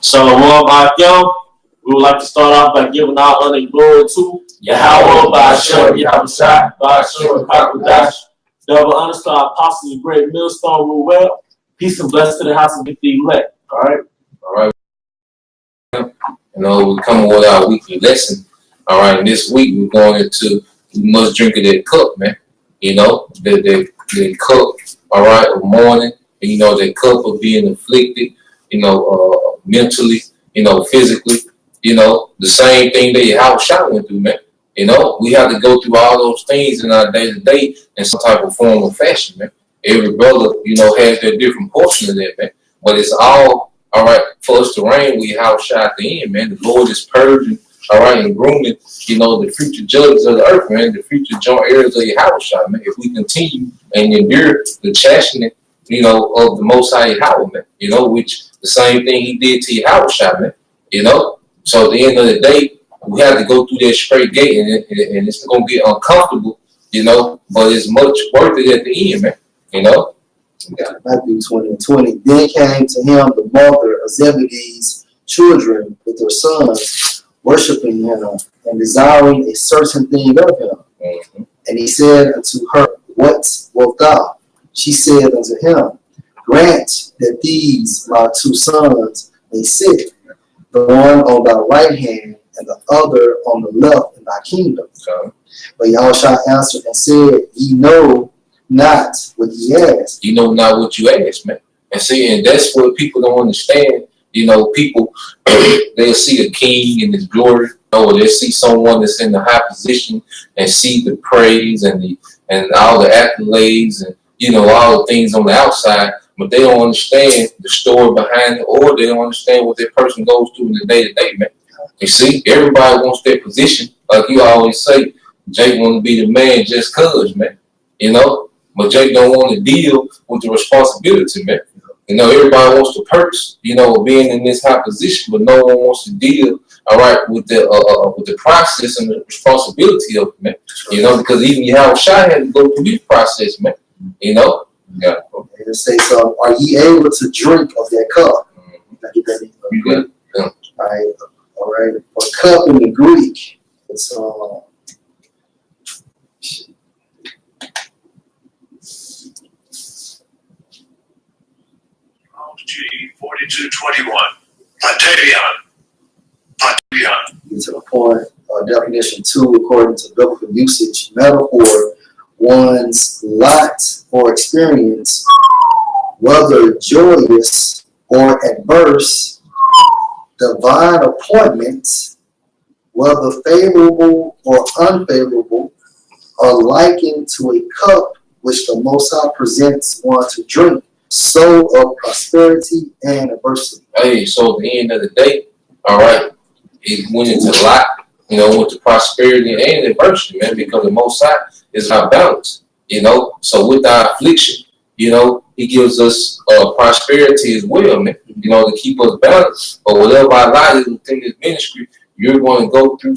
Shalom, Akim. We would like to start off by giving our honor and glory to Yahweh, Ba'ashem, Yahushua, Ba'ashem, Hakodash. Double honor to our apostles, great millstone, rule well. Peace and blessings to the house of the elect. All right. All right. We're coming with our weekly lesson. All right. And this week we're going into we must drink of that cup, man. The cup, all right, of mourning, and that cup of being afflicted, mentally, physically, the same thing that Yahushua went through, man. We have to go through all those things in our day to day in some type of form or fashion, man. Every brother, has their different portion of that, man. But it's all right for us to reign with Yahushua at the end, man. The Lord is purging, all right, and grooming, the future judges of the earth, man, the future joint heirs of Yahushua, man. If we continue and endure the chastening, of the Most High Yahweh, man, which the same thing he did to Yahushua, man, So at the end of the day, we have to go through that straight gate, and it's going to be uncomfortable, but it's much worth it at the end, man, We got Matthew 20:20. Then came to him the mother of Zebedee's children with their sons, worshiping him and desiring a certain thing of him. Mm-hmm. And he said unto her, What wilt thou? She said unto him, Grant that these my two sons may sit, the one on thy right hand and the other on the left in thy kingdom. Okay. But Yahushua answered and said, Ye know not what ye ask. You know not what you ask, man. And see, and that's what people don't understand. People they'll see a king in his glory, or they'll see someone that's in the high position and see the praise and all the accolades and all the things on the outside, but they don't understand the story behind it, or they don't understand what that person goes through in the day to day, man. You see, everybody wants their position, like you always say. Jake want to be the man just cause, man. But Jake don't want to deal with the responsibility, man. Everybody wants the perks, of being in this high position, but no one wants to deal, all right, with the process and the responsibility of it, man. Because even Yahushua had to go through this process, man. Yeah. And say so. Are ye able to drink of that cup? Mm-hmm. Yeah. All right. For cup in the Greek, it's G4221. Patavion. To the point, definition 2, according to biblical usage, metaphor, one's lot or experience, whether joyous or adverse, divine appointments, whether favorable or unfavorable, are likened to a cup which the Most High presents one to drink, so of prosperity and adversity. Hey, so at the end of the day, all right, it went into lot, went to prosperity and adversity, man, because the Most High is our balance, So with our affliction, he gives us prosperity as well, man, to keep us balanced. But whatever our life is within this ministry, you're going to go through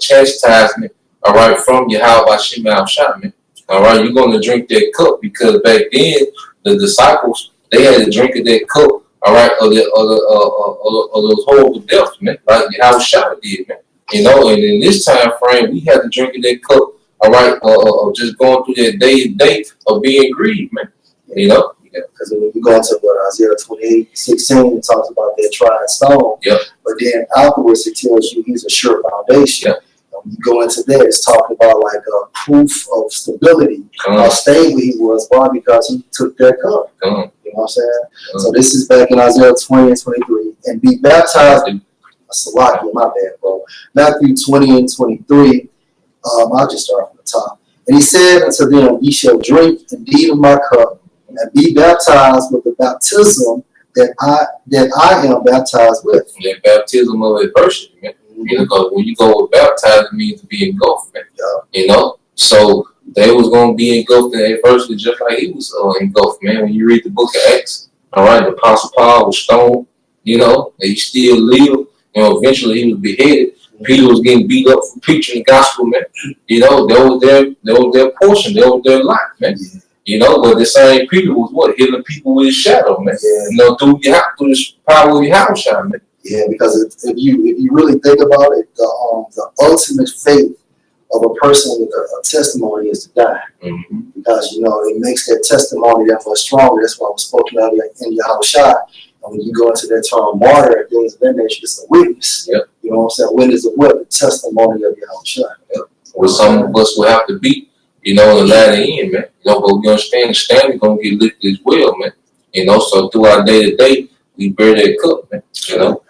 chastisement, all right, from Yahweh Ba'ashem Yahushua, man. All right, you're going to drink that cup, because back then the disciples, they had to drink of that cup, all right, of those horrible deaths, man, like Yahushua did, man. And in this time frame, we had to drink of that cup, all right, of just going through that day to day of being grieved, man. Because when you go into Isaiah 28:16, it talks about that tried stone. Yeah. But then afterwards, it tells you he's a sure foundation. Yeah. And when you go into that, it's talking about like a proof of stability, how stable he was. Why? Because he took that cup. You know what I'm saying? So this is back in Isaiah 20:23. And be baptized in Salakia, my bad, bro. Matthew 20:23. I'll just start from the top. And he said unto them, Ye shall drink indeed of my cup, and be baptized with the baptism that I am baptized with. That baptism of adversity, man. Because when you go with baptized, it means to be engulfed, man. Yeah. So they was going to be engulfed in adversity just like he was engulfed, man. When you read the book of Acts, all right, the Apostle Paul was stoned, and he still lived. Eventually he was beheaded. Peter was getting beat up for preaching the gospel, man. That was their portion. That was their life, man. You know, but the same Peter was what? Healing people with his shadow, man. Yeah. You know, through the power of your house, man. Yeah, because if you really think about it, the ultimate faith of a person with a testimony is to die. Mm-hmm. Because, you know, it makes that testimony that much stronger. That's why I was spoken of in your house shot. And when you go into that term martyr and things of that nature, it's a witness. Yep. You know what I'm saying? Witness of what? The testimony of your house shot. Yep. Well, some of us will have to be, you know, in the latter end, man. You know, but we understand the standard gonna get lifted as well, man. You know, so through our day to day, we bear that cup, man. You know.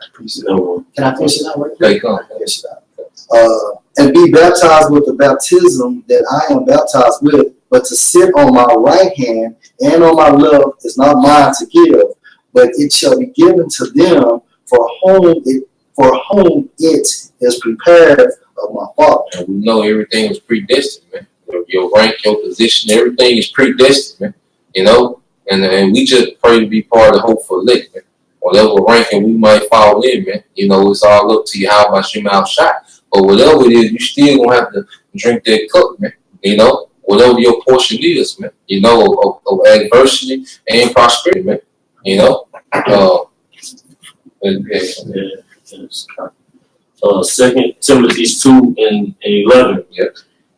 Can I finish it out right Take on. finish it out. And be baptized with the baptism that I am baptized with, but to sit on my right hand and on my left is not mine to give, but it shall be given to them for whom it is prepared of my Father. And we know everything is predestined, man. Your rank, your position, everything is predestined, man. You know, and we just pray to be part of the hopeful elect, man. Whatever ranking we might fall in, man. You know, it's all up to you how much your mouth shot. But whatever it is, you still gonna have to drink that cup, man. You know, whatever your portion is, man. You know, of adversity and prosperity, man. You know. Second Timothy 2 and 11. Yeah.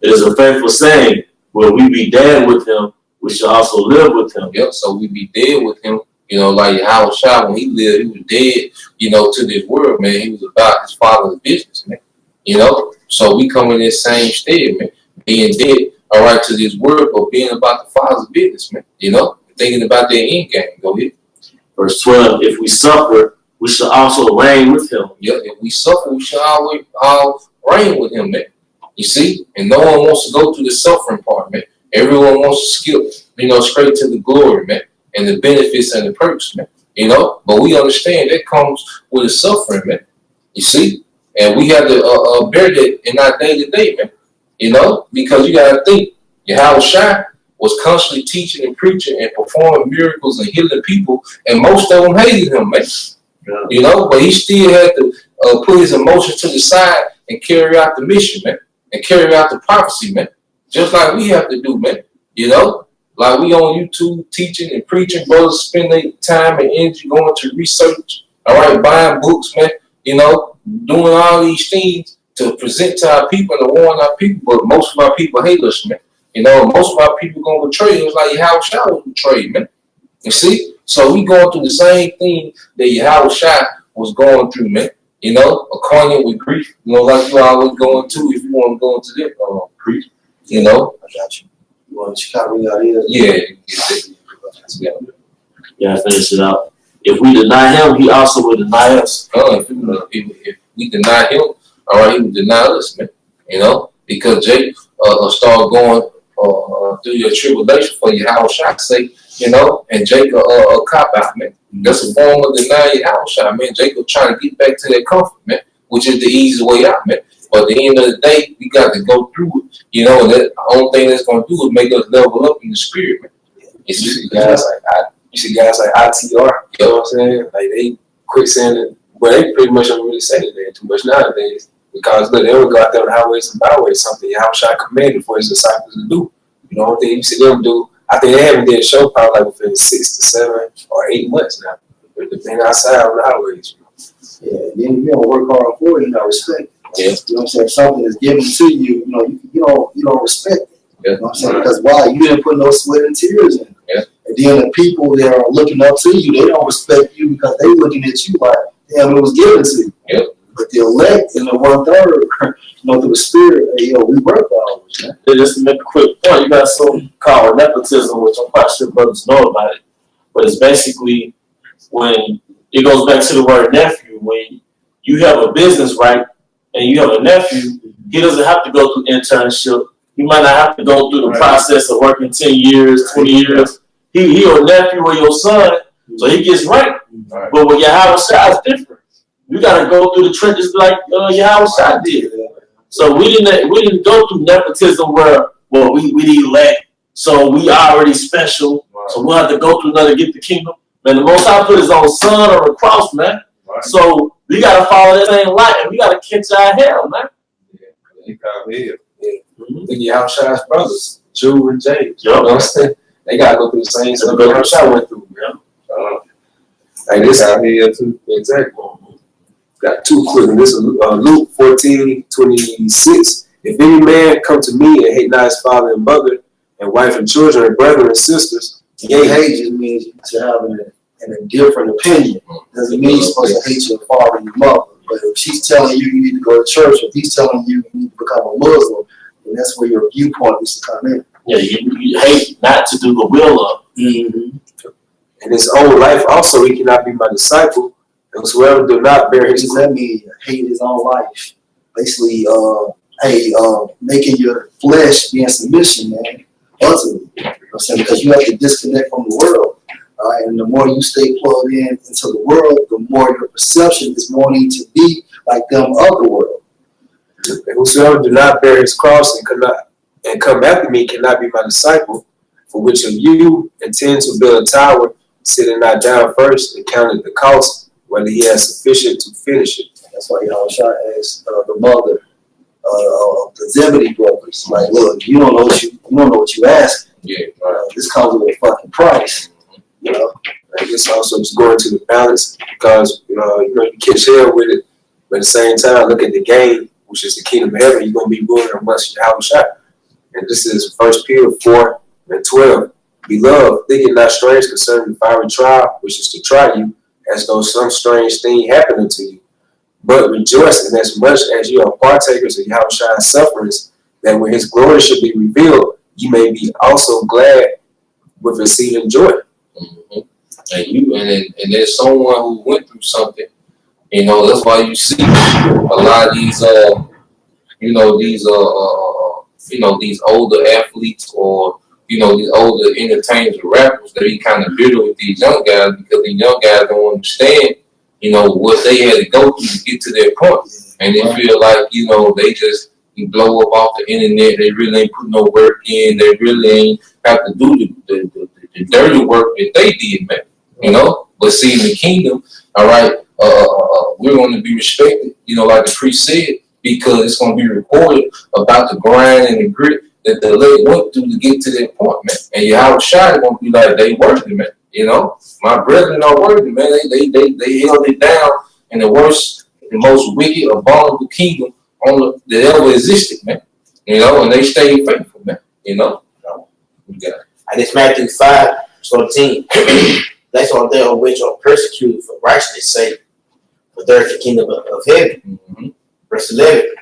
It is a faithful saying, will we be dead with him, we shall also live with him. Yep, so we be dead with him. You know, like Howard Shaw, when he lived, he was dead, you know, to this world, man. He was about his father's business, man. You know, so we come in this same stead, man. Being dead, all right, to this world, but being about the father's business, man. You know, thinking about their end game. Go ahead. Verse 12, if we suffer, we shall also reign with him. Yeah, if we suffer, we shall always all reign with him, man. You see? And no one wants to go through the suffering part, man. Everyone wants to skip, you know, straight to the glory, man, and the benefits and the perks, man. You know? But we understand that comes with the suffering, man. You see? And we have to bear that in our day-to-day, man. You know? Because you got to think, Yahweh Shai was constantly teaching and preaching and performing miracles and healing people, and most of them hated him, man. Yeah. You know? But he still had to put his emotions to the side and carry out the mission, man, and carry out the prophecy, man. Just like we have to do, man. You know? Like we on YouTube teaching and preaching, brothers spend their time and energy going to research, all right, buying books, man, you know, doing all these things to present to our people and to warn our people, but most of our people hate us, man. You know, most of our people gonna betray us like Yahweh Shai was betrayed, man. You see? So we going through the same thing that Yahweh Shai was going through, man. You know, acquainted with grief, you know, like you always going to if you want to go into that grief, you know. I got you. You want to kind of ring out here? Yeah. Yeah, finish it out. If we deny him, he also will deny us. If we deny him, all right, he will deny us, man. You know, because Jake start going through your tribulation for your house shot sake, you know, and Jake a cop out, man. That's a form of denying your house shot, man. Jake trying to get back to that comfort, man, which is the easy way out, man. But at the end of the day, we got to go through it, you know, and the only thing that's going to do is make us level up in the spirit, man. You see guys like ITR, you know what I'm saying? Like they quit saying it, but they pretty much don't really say it too much nowadays. Because look, they would go out there on the highways and byways, something Yahushua commanded for his disciples to do. You know what they used to them do? I think they haven't did a show probably like within 6 to 7 or 8 months now. They've been outside on the highways. Yeah, you don't work hard for it, you don't respect it. Yeah. You know what I'm saying? If something is given to you, you know, you don't respect it. Yeah. You know what I'm saying? Because why? You didn't put no sweat and tears in. Yeah. And then the people that are looking up to you, they don't respect you because they looking at you like, damn, it was given to you. Yep. But the elect in the 1/3, you know, through the spirit, hey, yo, we work always, man. Just to make a quick point, you got something called nepotism, which I'm quite sure brothers know about it. But it's basically when it goes back to the word nephew, when you have a business, right, and you have a nephew, he doesn't have to go through internship. He might not have to go through the process of working 10 years, 20 years. He your nephew or your son, so he gets ranked. Right. But with Yahweh Shai, it's different. You got to go through the trenches like Yahweh Shai did. So we didn't go through nepotism where, well, we elect, so we already special, so we'll have to go through another to get the kingdom. Man, the Most High put his own son on the cross, man. Right. So we got to follow that same light, and we got to catch our hell, man. Yeah, he called me. Yeah. Think Yahushua's brothers, Jude and James. You know what I'm saying? They gotta go through the same stuff that I went through, man. Like this out here too. Exactly. Got two quick. And this is Luke 14:26. If any man come to me and hate not his father and mother, and wife and children, and brethren and sisters, Hate just means you have an indifferent opinion. Doesn't mean you're supposed to hate your father and your mother. But if she's telling you need to go to church, if he's telling you need to become a Muslim, then that's where your viewpoint needs to come in. Yeah, you hate not to do the will of. Mm-hmm. in his own life also he cannot be my disciple. And whosoever do not bear his What does that mean? Hate his own life. Basically, making your flesh be in submission, man. Ultimately. You know what I'm saying? Because you have to disconnect from the world. All right? And the more you stay plugged in into the world, the more your perception is wanting to be like them of the world. And whosoever do not bear his cross and come after me cannot be my disciple. For which of you intend to build a tower, sitting not down first and counted the cost, whether he has sufficient to finish it. That's why Yahushua asked the mother of the Zebedee brothers, like, look, you don't know what you ask. Yeah, This comes with a fucking price. You know. And this also is going to the balance because you catch hell with it, but at the same time look at the game, which is the kingdom of heaven. You're gonna be ruling amongst Yahushua. And this is 1 Peter 4:12. Beloved, think it not strange concerning the fiery trial, which is to try you, as though some strange thing happened unto you. But rejoice in as much as you are partakers of Yahushua's sufferings, that when his glory should be revealed, you may be also glad with exceeding joy. Mm-hmm. And there's someone who went through something. That's why you see a lot of these these older athletes or these older entertainers or rappers that be kind of bitter with these young guys because these young guys don't understand what they had to go through to get to their point. And they feel like they just blow up off the internet. They really ain't put no work in. They really ain't have to do the dirty work that they did, man. But see, in the kingdom, all right, we're going to be respected, like the priest said, because it's going to be recorded about the grind and the grit that the lady went through to get to that point, man. And Yahushua is going to be like, they worthy, man. My brethren are worthy, man. They held it down in the worst, the most wicked, abominable kingdom that ever existed, man. And they stayed faithful, man. And it's Matthew 5:14. That's on them which are persecuted for righteousness' sake, for there is the kingdom of heaven. Mm-hmm. Verse 11.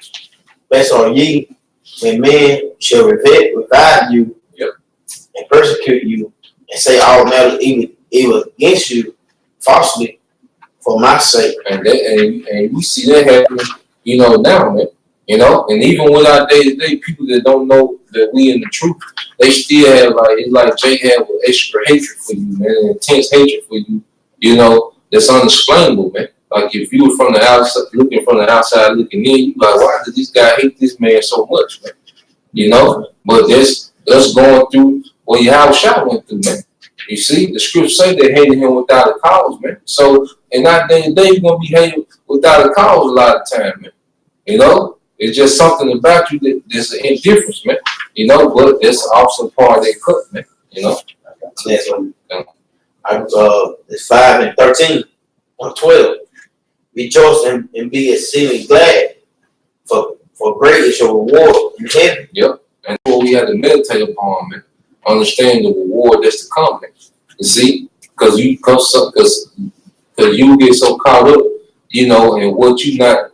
Blessed are ye when men shall revile you and persecute you and say all manner of evil against you falsely for my sake. And we see that happening, now, man. And even with our day-to-day people that don't know that we in the truth, they still have it's like Jay had with extra hatred for you, man, intense hatred for you, that's unexplainable, man. Like if you were from the outside, looking in, you like, why did this guy hate this man so much, man? But that's going through what Yahushua went through, man. You see, the scriptures say they hated him without a cause, man. So in our day-to-day, you're gonna be hated without a cause a lot of time, man. It's just something about you that's an indifference, man. But that's also part of their cut, man. That's one. It's 5:13 or 12. Rejoice and be exceedingly glad, for great is your reward in heaven. Yep. And what we have to meditate upon, man. Understand the reward that's to come, man. You see, because you get so caught up, in what you not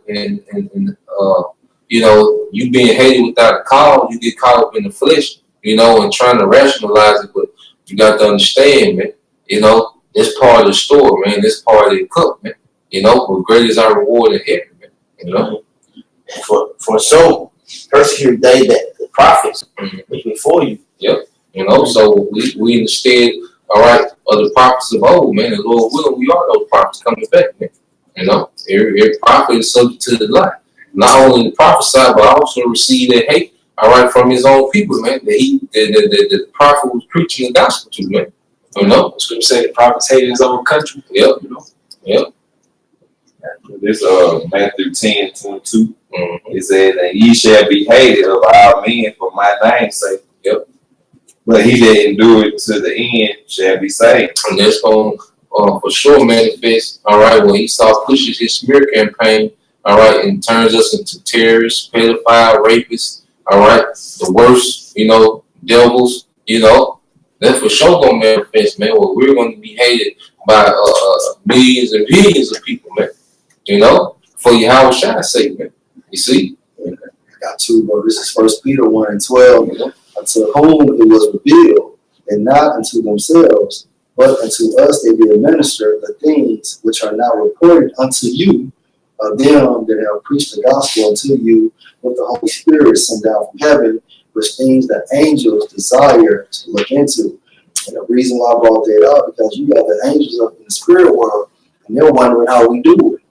you being hated without a cause, you get caught up in the flesh, and trying to rationalize it, but you got to understand, man, that's part of the story, man, that's part of the cup, man, but great is our reward in heaven, man, For so persecute they that the prophets which before you. Yep. So we instead, all right, of the prophets of old, man, the Lord willing, we are those prophets coming back, man. Every prophet is subject to the lie. Not only the prophesy, but also receive that hate, all right, from his own people, man, that the prophet was preaching the gospel to, man. The scripture say the prophets hated his own country. Yep. Yep. This Matthew 10:22. Mm-hmm. It says, and ye shall be hated of all men for my name's sake. Yep. But he that endure to the end shall be saved. And that's going for sure manifest, all right, when Esau pushes his smear campaign, all right, and turns us into terrorists, pedophiles, rapists, all right, the worst, devils, that for sure gonna manifest, man. Well, we're gonna be hated by millions and billions of people, man. For Yahweh Shai's sake, man. You see? I got two, but this is 1 Peter 1:12. Unto whom it was revealed, and not unto themselves, but unto us they did administer the things which are now reported unto you, of them that have preached the gospel unto you with the Holy Spirit sent down from heaven, which things that angels desire to look into. And the reason why I brought that up, because you got the angels up in the spirit world, and they're wondering how we do it,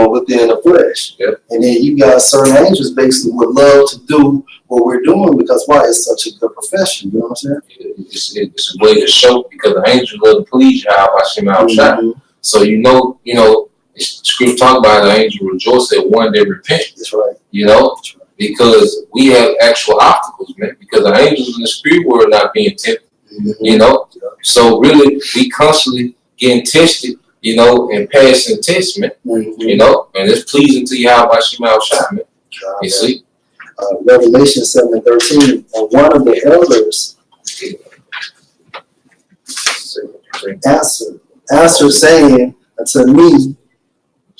within the flesh. Yep. And then you got certain angels basically would love to do what we're doing because why? It's such a good profession. You know what I'm saying? It's a way to show, because the angels love to please Yahweh Shai. So the scripture talk about the angel rejoice at one that repent. That's right. That's right. Because we have actual obstacles, man. Because the angels in the spirit world are not being tempted. So really, we constantly getting tested, and passing tests, man. And it's pleasing to Yahweh Shai, man. You see? Revelation 7:13, and one of the elders answered, saying unto me,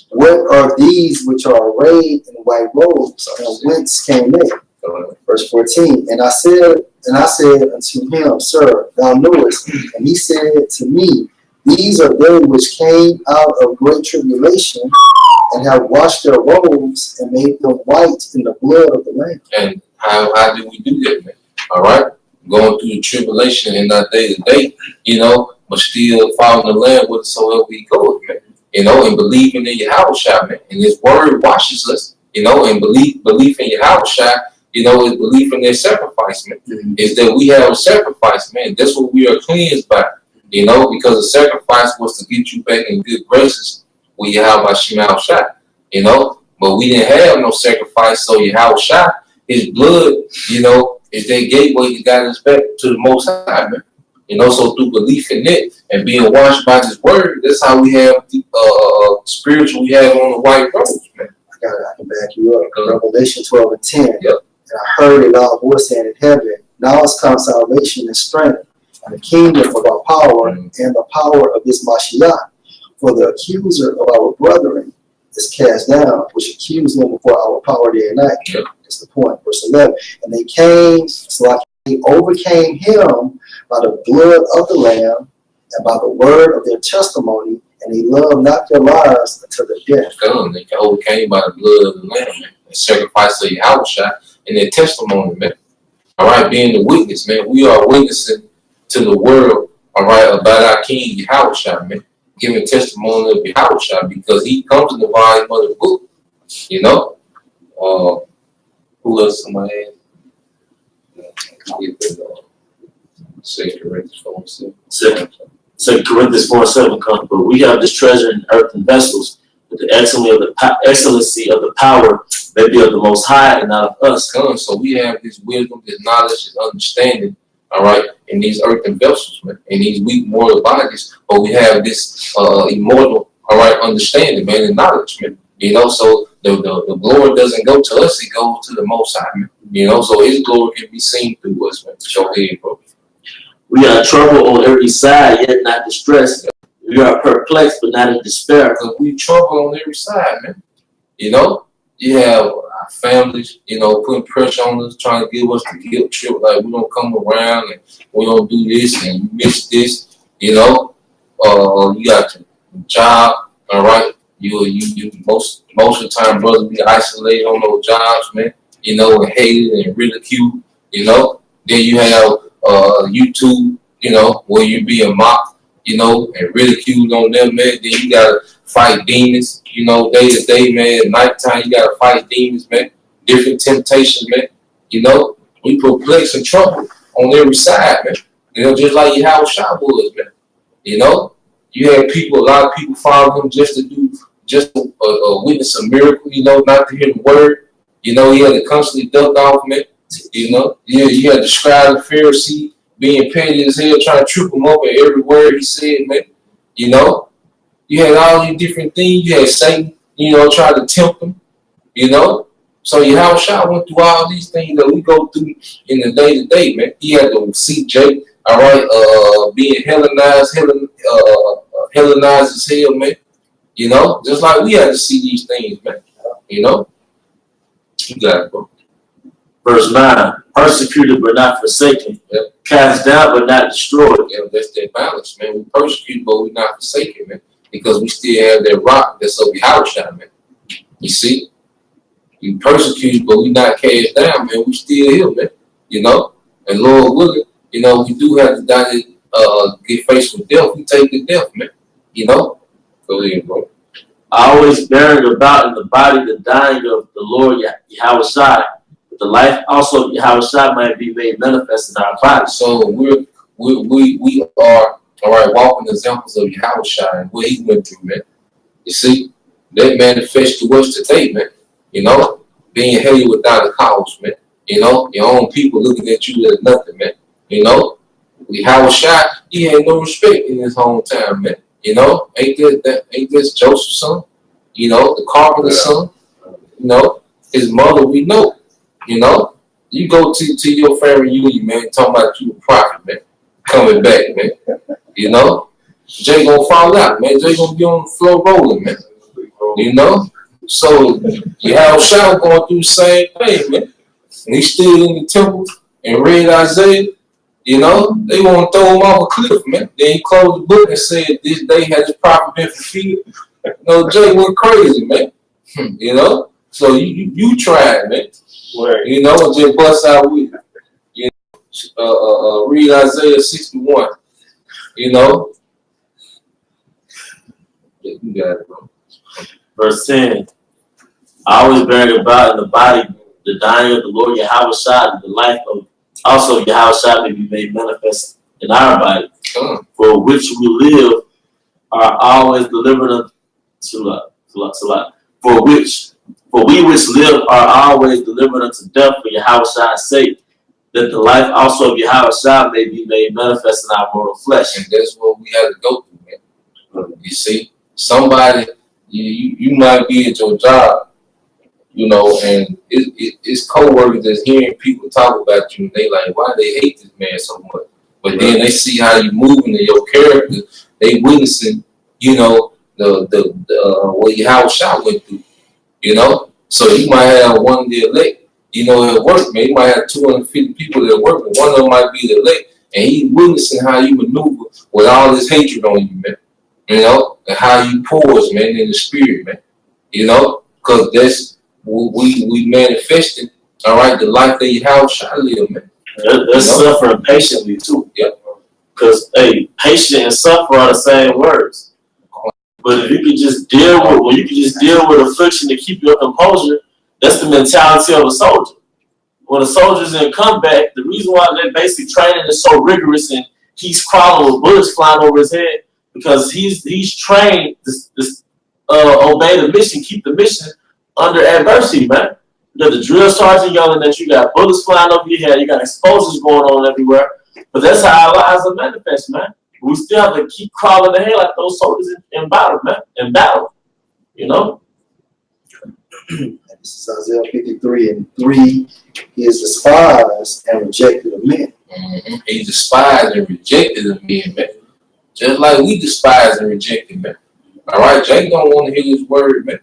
what are these which are arrayed in white robes, and whence came they? Verse 14, and I said unto him, Sir, thou knowest. And he said to me, these are they which came out of great tribulation, and have washed their robes and made them white in the blood of the Lamb. And how do we do that, man? All right? Going through the tribulation in our day to day, but still following the Lamb whithersoever we go, man. And believing in Yahweh Shai, man. And his word washes us, and belief in Yahweh Shai, is belief in their sacrifice, man. Is that we have a sacrifice, man. That's what we are cleansed by, because the sacrifice was to get you back in good graces with Yahweh Shai, but we didn't have no sacrifice, so Yahweh Shai, his blood, is that gateway that got us back to the Most High, man. So through belief in it and being washed by His word, that's how we have the spiritual we have on the white robes, man. I can back you up. Revelation 12:10. Yep. And I heard a loud voice saying in heaven, now is come salvation and strength, and the kingdom of our power, and the power of this Mashiach. For the accuser of our brethren is cast down, which accused them before our power day and night. Yep. That's the point. Verse 11. And they came, so like they overcame him by the blood of the Lamb and by the word of their testimony, and they loved not their lives until the death. They overcame by the blood of the Lamb, man. The sacrifice of Yahweh Shai and their testimony, man. All right, being the witness, man. We are witnessing to the world, all right, about our King Yahweh Shai, man. Giving testimony of Yahweh Shai, because he comes in the volume of the book, who else somebody had? 2 Corinthians 4:7 comes, but we have this treasure in earthen vessels, with the excellency of the power may be of the Most High and not of us. So we have this wisdom, this knowledge, this understanding, all right, in these earthen vessels, man, in these weak mortal bodies, but we have this immortal, all right, understanding, man, and knowledge, man. So the glory doesn't go to us, it goes to the Most High, man. So his glory can be seen through us, man. Go ahead, bro. We are troubled on every side, yet not distressed. We are perplexed, but not in despair. Because we trouble on every side, man. You have our families, putting pressure on us, trying to give us the guilt trip, like we don't come around and we don't do this and you miss this, you got your job, all right. You most of the time, brothers be isolated on those jobs, man, and hated and ridiculed, Then you have YouTube, where you being mocked, and ridiculed on them, man. Then you gotta fight demons, day to day, man. At nighttime, you gotta fight demons, man. Different temptations, man. We perplexed and trouble on every side, man. Just like Yahweh Shai was, man. You had a lot of people follow him just to witness a miracle, not to hear the word. He had to constantly duck off, man. You had the scribe, the Pharisee, being petty as hell, trying to trip him up at every word he said, man. You know, you had all these different things. You had Satan, you know, trying to tempt him, you know. So Yahushua went through all these things that we go through in the day to day, man. He had to see Jake, all right, being Hellenized as hell, man. You know, just like we had to see these things, man. You know, you got it, bro. Verse 9, persecuted but not forsaken, cast down but not destroyed. Yeah, that's that balance, man. We persecute, but we not forsaken, man. Because we still have that rock that's over Yahushua, man. You see? We persecute, but we not cast down, man. We still here, man. You know? And Lord willing, you know, we do have to die, get faced with death. We take the death, man. You know? Go ahead, bro. Always bearing about in the body the dying of the Lord Yahushua, but the life also of Yahushua might be made manifest in our bodies. So we are, all right, walking examples of Yahushua and what he went through, man. You see? That manifests to us today, man. You know, being hated without a cause, man. You know, your own people looking at you as nothing, man. You know, Yahushua, he had no respect in his hometown, man. You know, ain't this Joseph's son? You know, the carpenter's son. You know, his mother, we know. You know, you go to your family reunion, man, talking about you a prophet, man, coming back, man. You know, Jay gonna fall out, man. Jay gonna be on the floor rolling, man. You know. So Yahushua going through the same thing, man. And he stood in the temple and read Isaiah. You know, they want to throw him off a cliff, man. Then he closed the book and said, "This day has this prophet been fulfilled." You know, Jay went crazy, man. You know, so you tried, man. Right. You know, just bust out with it. You know, read Isaiah 61. You know, yeah, you got it, bro. Verse 10, always bearing about in the body the dying of the Lord Yahushua, and the life of also Yahushua may be made manifest in our body, for which we live are always delivered unto for we which live are always delivered unto death for Yahushua's sake, that the life also of Yahushua may be made manifest in our mortal flesh. And that's what we had to go through, man. You see, somebody, you might be at your job, you know, and it's co-workers that's hearing people talk about you, and they like, why they hate this man so much? But then they see how you moving and your character, they witnessing, you know, the what Yahushua went through, you know. So you might have one of the elect, you know, at work, man. You might have 250 people that work, but one of them might be the elect, and he witnessing how you maneuver with all this hatred on you, man. You know, and how you pours, man, in the spirit, man. You know, because that's we manifesting, all right, the life that Yahushua live, man. They're suffering patiently too. Yeah. Because patient and suffer are the same words. But if you can just deal with affliction to keep your composure, that's the mentality of a soldier. When a soldier's in combat, the reason why their basic training is so rigorous and he's crawling with bullets flying over his head, because he's trained to obey the mission, keep the mission under adversity, man. You got the drill sergeant yelling at you, got bullets flying over your head, you got explosives going on everywhere. But that's how our lives are manifest, man. We still have to keep crawling ahead like those soldiers in battle, man. In battle, you know. This is Isaiah 53:3. He is despised and rejected of men. Mm-hmm. He despised and rejected of men, man. Just like we despise and reject him, man. All right, Jake don't want to hear his word, man.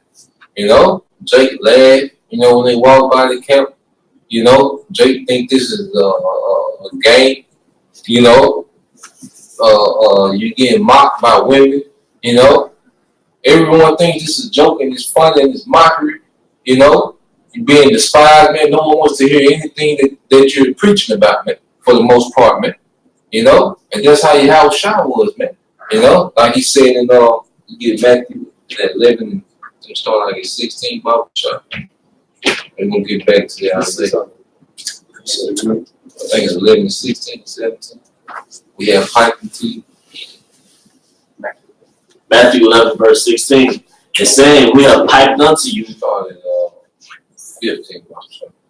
You know, Jake laugh. You know, when they walk by the camp, you know, Jake think this is a game. You know, you getting mocked by women. You know, everyone thinks this is joking, it's fun, and it's mockery. You know, you're being despised, man. No one wants to hear anything that you're preaching about, man. For the most part, man. You know, and that's how Yahushua was, man. You know, like he said in you get Matthew at 11, start like at 16, Bible shot. We're gonna get back to that. I think it's 11, 16, 17. We have piping to you. Matthew 11, verse 16. It's saying, we have piped unto you. Started 15.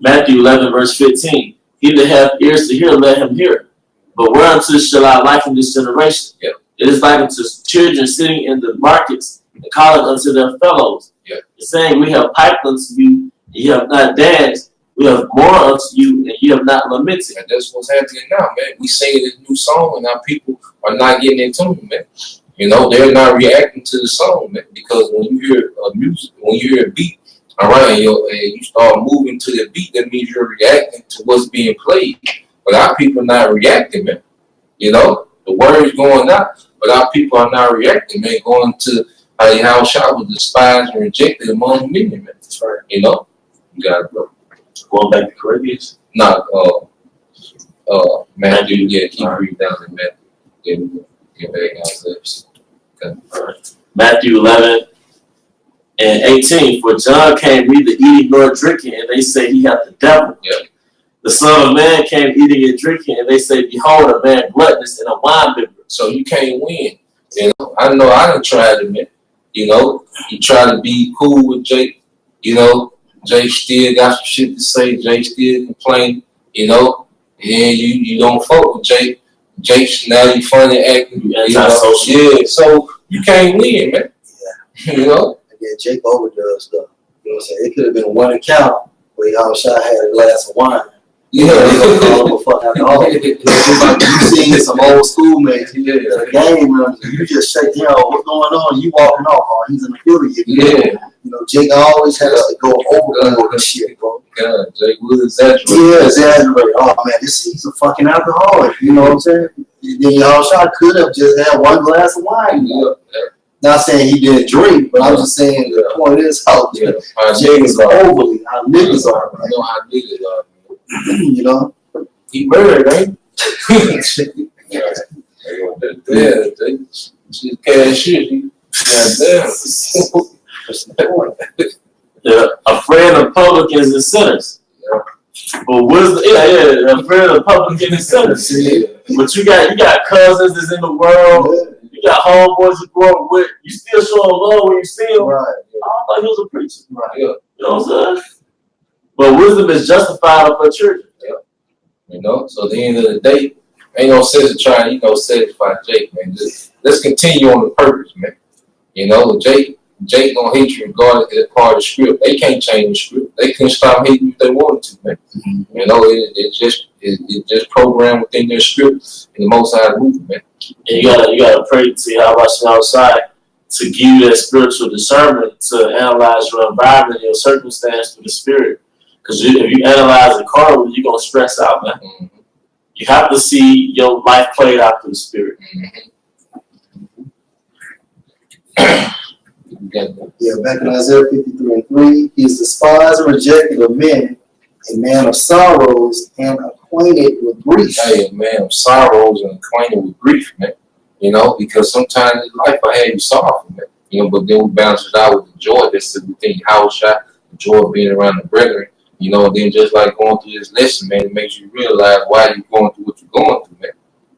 Matthew 11, verse 15. He that hath ears to hear, let him hear. But whereunto shall I liken this generation? Yep. It is likened to children sitting in the markets and calling unto their fellows. Yep. And saying, we have piped unto you, and you have not danced. We have mourned unto you, and you have not lamented. And that's what's happening now, man. We singing this new song, and our people are not getting in tune, man. You know, they're not reacting to the song, man. Because when you hear music, when you hear a beat, all right, and you start moving to the beat, that means you're reacting to what's being played. But our people are not reacting, man. You know, the word's going out, but our people are not reacting, man. Going to how the house shot was despised and rejected among many, man. That's right. You know, you got it, bro. Going back to Corinthians. Not Matthew, yeah, keep reading down in Matthew. Yeah, we get back out there. Okay. All right. Matthew 11 and 18. For John came neither eating nor drinking, and they say he hath the devil. Yeah. The Son of Man came eating and drinking, and they say, behold, a man gluttonous and a winebibber. So you can't win. You know I done tried it, man. You know, you try to be cool with Jake. You know, Jake still got some shit to say. Jake still complaining. You know, and you don't fuck with Jake. Jake's now you funny acting. You know, yeah. So you can't win, man. Yeah. You know. Yeah, Jake overdoes stuff. You know what I'm saying? It could have been one account where y'all shot had a glass of wine. Yeah, they gonna call him a fuck alcoholic. It's just like you seen some old schoolmates. Yeah. The game runs. You just shake down. What's going on? You walking off? Oh, he's an affiliate. Yeah. You know, Jake always has to go overboard with shit, bro. God, Jake will exaggerate. Yeah, exaggerate. Oh man, he's a fucking alcoholic. You know what I'm saying? Then y'all shot could have just had one glass of wine. Yeah. Not saying he didn't drink, but I'm just saying the point is how Jake is overly, how niggas are, I know how niggas are. you know? He murdered, right? Yeah, she cash shit. Goddamn. Yeah, a friend of publicans and sinners. Yeah. But wisdom, a friend of publicans and sinners. Yeah. But you got cousins that's in the world. You got homeboys you grew up with. You still showing love when you see them. Right. I thought he was a preacher. Right. Yeah. You know what I'm saying? But wisdom is justified of her children. Yeah. You know, so at the end of the day, ain't no sense of trying, satisfy Jake, man. Just let's continue on the purpose, man. You know, Jake gonna hate you regardless of that part of the script. They can't change the script. They can stop hating if they wanted to, man. Mm-hmm. You know, it's just programmed within their script and the Most High movement, man. And you gotta pray to see how much outside to give you that spiritual discernment to analyze your environment, your circumstance through the spirit. Because if you analyze it carnally, you're gonna stress out, man. Mm-hmm. You have to see your life played out through the spirit. Mm-hmm. Yeah, back in Isaiah 53:3, he is despised and rejected of men, a man of sorrows and acquainted with grief. Hey, a man of sorrows and acquainted with grief, man. You know, because sometimes in life I had you sorrowful, man. You know, but then we balance it out with the joy that's within your house shot, the joy of being around the brethren. You know, and then just like going through this lesson, man, it makes you realize why you're going through what you're going through, man.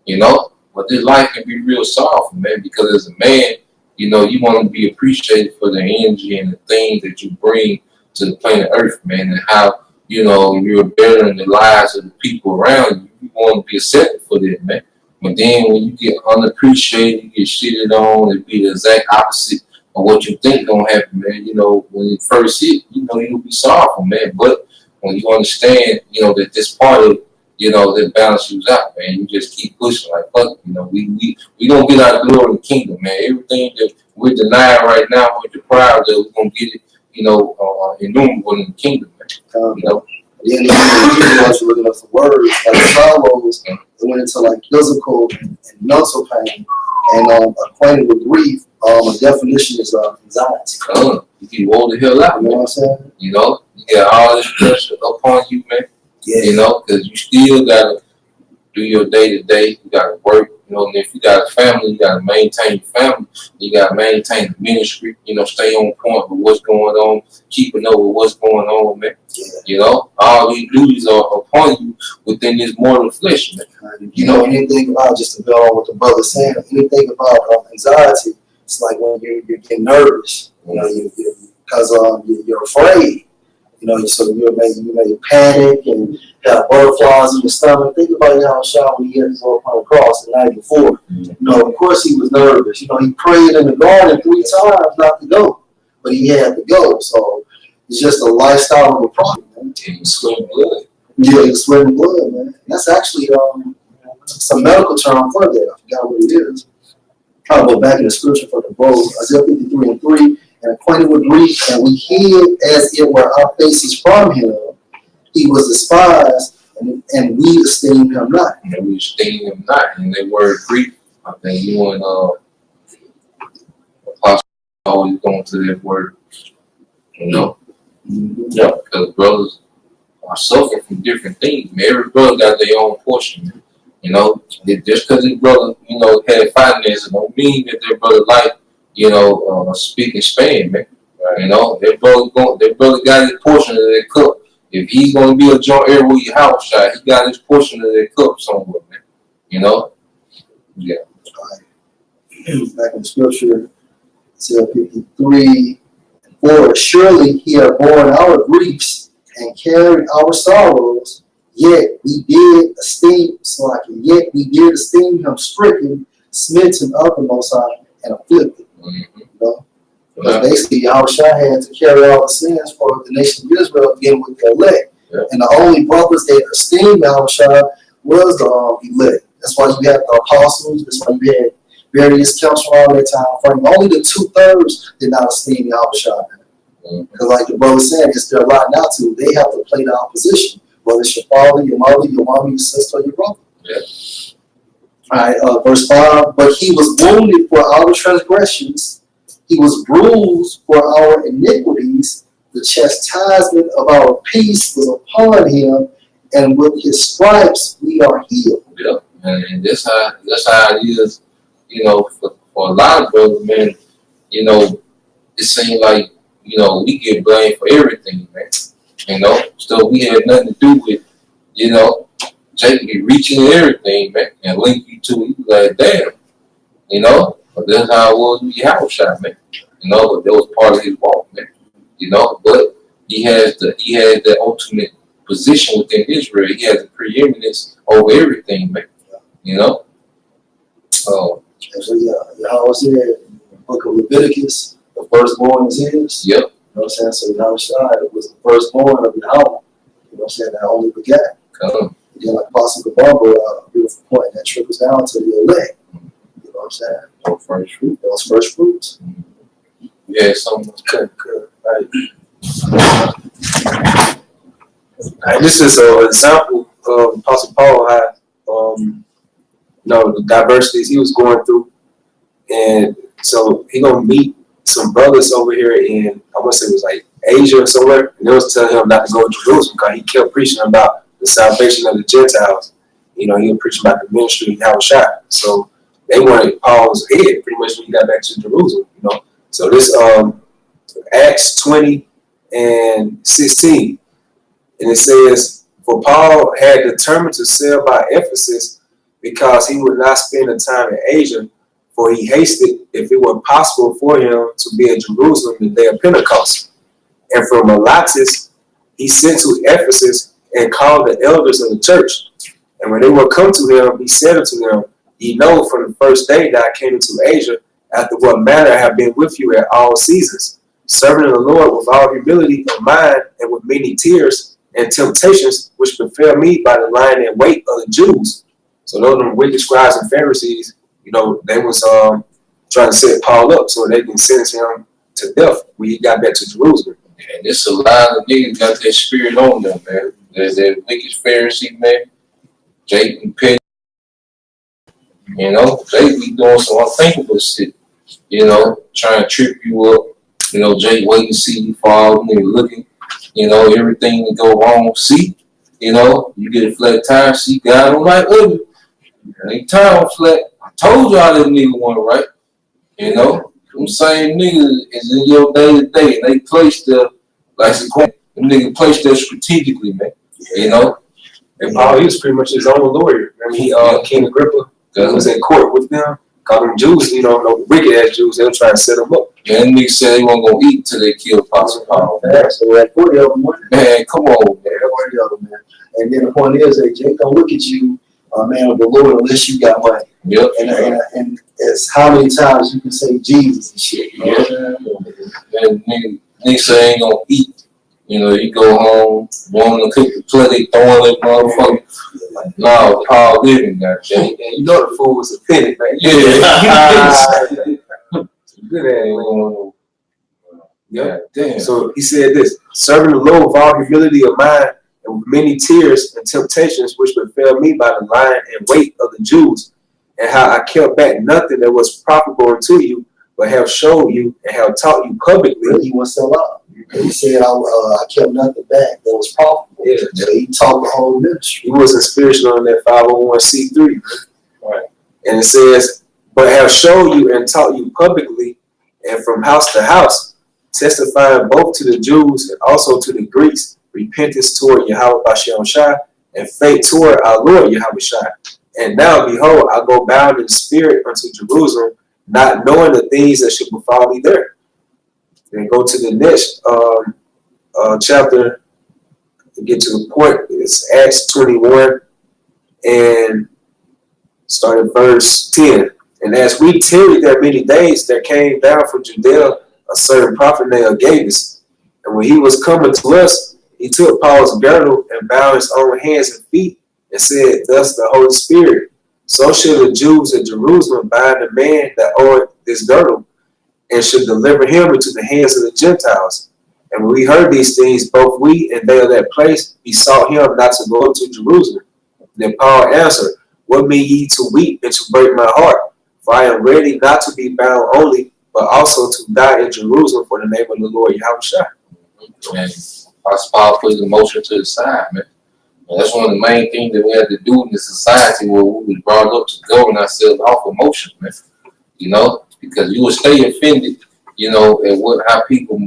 You know, but this life can be real sorrowful, man, because as a man, you know, you want to be appreciated for the energy and the things that you bring to the planet Earth, man, and how, you know, you're bettering the lives of the people around you. You want to be accepted for that, man. But then when you get unappreciated, you get shitted on, it be the exact opposite of what you think gonna happen, man. You know, when it first hit, you know, you'll be sorrowful, man. But when you understand, you know, that this part of, you know, that balance you out, man, you just keep pushing like, fuck, you know, we gonna get our glory in the kingdom, man. Everything that we're denying right now, we're deprived of, we're gonna get it, you know, innumerable in the kingdom, man. You know. Yeah, and I was looking up some words like sorrows. It went into like physical and mental pain, and acquainted with grief. A definition is anxiety. You can roll the hell out, you know man. what I'm saying? You know, you got all this pressure upon you, man. Yeah. You know, because you still gotta do your day to day. You gotta work. You know, and if you got a family, you gotta maintain your family. You gotta maintain the ministry. You know, stay on point with what's going on, keeping up with what's going on, man. Yeah. You know, all these duties are upon you within this mortal flesh, man. You know, anything about, just to build on what the brother's saying, anything about anxiety, it's like when you're getting nervous. You know, because you're afraid. So you may panic and have butterflies in your stomach. Think about Yahushua when he had his own on the cross the night before. Of course he was nervous. He prayed in the garden 3 times not to go, but he had to go. So it's just a lifestyle of a prophet, man. He was sweating blood. Yeah, he was sweating blood, man. And that's actually some medical term for that. I forgot what it is. I'll go back in the scripture for the bowl. Isaiah 53:3. And acquainted with grief, and we hid as it were our faces from him. He was despised, and we esteemed him not. And we esteemed him not. And that word grief, I think you and Apostle always going to that word. Yeah, because brothers are suffering from different things. Man, every brother got their own portion. Just because his brother, had finances, don't mean that their brother life, speaking Spain, man. That brother got his portion of that cup. If he's gonna be a joint heir with your house shot, he got his portion of that cup somewhere, man. Yeah. Back in the scripture, Isaiah 53:4. Surely he had borne our griefs and carried our sorrows, yet we did esteem him stricken, smitten of the Most High, and afflicted. Because basically Yahushua had to carry all the sins for the nation of Israel, again with the elect. Yeah. And the only brothers that esteemed Yahushua was the elect. That's why you had the apostles. That's why you had various counts from all that time frame. Only the 2/3 did not esteem Yahushua. Because like the brother said, it's their lot not to. They have to play the opposition. Whether it's your father, your mother, your mom, your sister, or your brother. Yeah. All right, verse 5. But he was wounded for our transgressions. He was bruised for our iniquities. The chastisement of our peace was upon him, and with his stripes we are healed. Yeah, and that's how it is. For a lot of brothers, man. It seems like we get blamed for everything, man. So we had nothing to do with Jake be reaching and everything, man, and link you to it. You like, damn, but that's how it was with Yahushua, man. But that was part of his walk, man. But he had the ultimate position within Israel. He has the preeminence over everything, man. Actually, Yahweh said in the book of Leviticus, the firstborn is his. Yep. So Yahushua was the firstborn of Yahweh. That only begat. Again, like Apostle Gabamba, a beautiful point that trickles down to the elect. Those first fruits. Those first fruits. Yeah, something good. This is an example of Apostle Paul had, the diversities he was going through, and so he gonna meet some brothers over here in, I want to say it was like Asia or somewhere, and they was telling him not to go to Jerusalem because he kept preaching about the salvation of the Gentiles. He was preaching about the ministry of Yahushua. So they wanted Paul's head pretty much when he got back to Jerusalem. So this Acts 20 and 16, and it says, for Paul had determined to sail by Ephesus because he would not spend the time in Asia, for he hasted, if it were possible for him, to be at Jerusalem the day of Pentecost. And from Miletus he sent to Ephesus and called the elders of the church. And when they were come to him, he said unto them, ye know from the first day that I came into Asia, after what manner I have been with you at all seasons, serving the Lord with all humility of mind and with many tears and temptations which befell me by the lying in wait of the Jews. So those are wicked scribes and Pharisees, they was trying to set Paul up so they can sentence him to death when he got back to Jerusalem. And it's a lot of niggas got that spirit on them, man. There's that wicked Pharisee, man. Jake and Penny. Jake be doing some unthinkable shit. Trying to trip you up. Jake waiting to see you fall, nigga looking. Everything that go wrong. See, you get a flat tire. See, God don't like ugly. Ain't tire on flat. I told y'all that nigga wasn't right. Them same niggas is in your day to day. They placed the them niggas placed there strategically, man. And Paul, he was pretty much his own lawyer. King Agrippa was in court with them Cause them Jews, you know, no wicked ass Jews, they'll try to set them up. Man, niggas said they weren't gonna eat till they killed Apostle Paul. So like 40 of them, Man, come on, man. 40 of them, man. And then the point is that Jake don't look at you, man, of the Lord unless you got money. Yep. And it's how many times you can say Jesus and shit. You know what I'm saying? Man, niggas say they ain't gonna eat. You know, you go home, wanting to cook the plate, they throwing that motherfucker. No, Paul living, goddamn. And you know the fool was offended, man. Yeah. Good ass. Yeah, damn. So he said this, serving the Lord with all humility of mind and with many tears and temptations which befell me by the line and weight of the Jews, and how I kept back nothing that was profitable unto you, but have showed you and have taught you publicly. Really, he wants to allow. He said, I kept nothing back that was profitable. Yeah. So he taught the whole ministry. He wasn't spiritual on that 501c3. Right. And it says, but have showed you and taught you publicly and from house to house, testifying both to the Jews and also to the Greeks, repentance toward Yahweh Bashem Shai and faith toward our Lord Yahweh Shai. And now, behold, I go bound in spirit unto Jerusalem, not knowing the things that should befall me there. Then go to the next chapter to get to the point. It's Acts 21 and start at verse 10. And as we tarried there many days, there came down from Judea a certain prophet named Agabus. And when he was coming to us, he took Paul's girdle and bound his own hands and feet and said, thus the Holy Spirit, so shall the Jews at Jerusalem bind the man that owed this girdle and should deliver him into the hands of the Gentiles. And when we heard these things, both we and they of that place besought him not to go up to Jerusalem. Then Paul answered, what mean ye to weep and to break my heart? For I am ready not to be bound only, but also to die in Jerusalem for the name of the Lord Yahweh Shai. Man, Apostle Paul put emotion to the side, man. And that's one of the main things that we had to do in this society where we was brought up to govern ourselves off emotion, man. You know, because you will stay offended, you know, at how people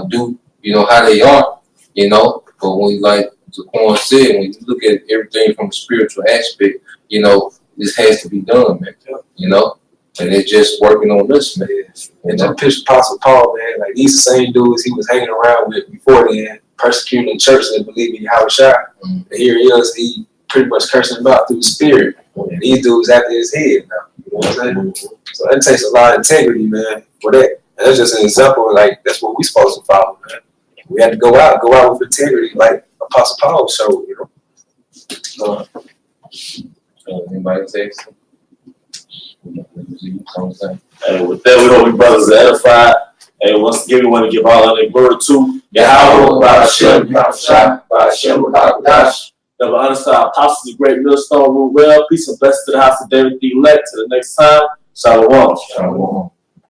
do, you know, how they are, you know. But when, like Zaquan said, when you look at everything from a spiritual aspect, you know, this has to be done, man. You know, and it's just working on us, man. And that picture Apostle Paul, man, like these the same dudes he was hanging around with before then, persecuting the church that believe in Yahweh Shai. And here he is, he pretty much cursing them out through the spirit. And these dudes after his head now. You know what I'm saying? So that takes a lot of integrity, man, for that. And that's just an example of, like, that's what we supposed to follow, man. We had to go out with integrity, like Apostle Paul showed, you know. Anybody say something? And with that, we hope you brothers are edified. And once again, we want to give all honor and glory to Yahweh, Bashem, Yahweh, Bashem, Hakodash. Never understand apostles, the great millstone rule well. Peace and blessings to the house of David the elect. To the next time, Shalom. Shalom.